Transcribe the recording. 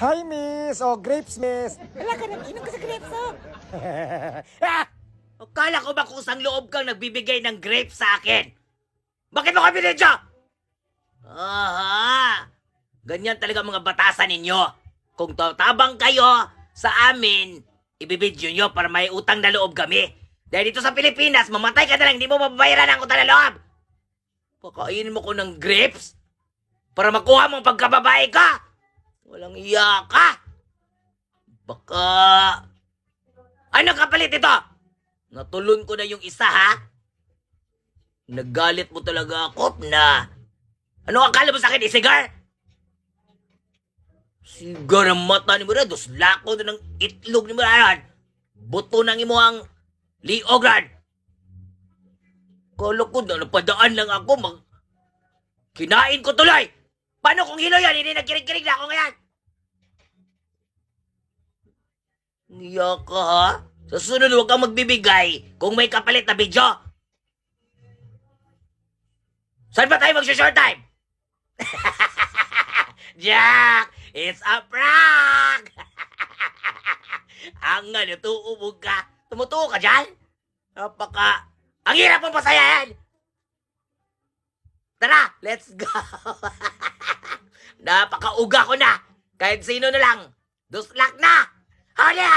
Hi, miss. O, grapes, miss. Wala ka nang inom ka sa grapes, oh. Ah! Akala ko ba kusang loob kang nagbibigay ng grapes sa akin? Bakit mo kami binidyo? Aha! Ganyan talaga mga batasan ninyo. Kung tatabang kayo sa amin, ibibidyo nyo para may utang na loob kami. Dahil dito sa Pilipinas, mamatay ka na lang, hindi mo mababayaran ang utang na loob. Pakainin mo ko ng grapes para makuha mong pagkababae ka. Walang iya ka. Baka... Ano kapalit ito? Natulon ko na yung isa, ha? Nagalit mo talaga ako na... Ano akala mo sa akin, isigar? Sigar ang mata ni Mura, dos lako na ng itlog ni Mura. Buto nang imo ang liogran. Kala ko na napadaan lang ako, kinain ko tuloy. Paano kung hilo yan? Hindi nagkirig-kirig na ako ngayon. Niya ka, ha? Sa sunod, huwag kang magbibigay kung may kapalit na video. Saan ba tayo mag-short time? Jack, it's a prank! Ang ano, tuubog ka. Tumutuo ka dyan? Ang hirap mo pasayahin! Tara, let's go! Napakauga ko na! Kahit sino na lang, duslak na! Hola!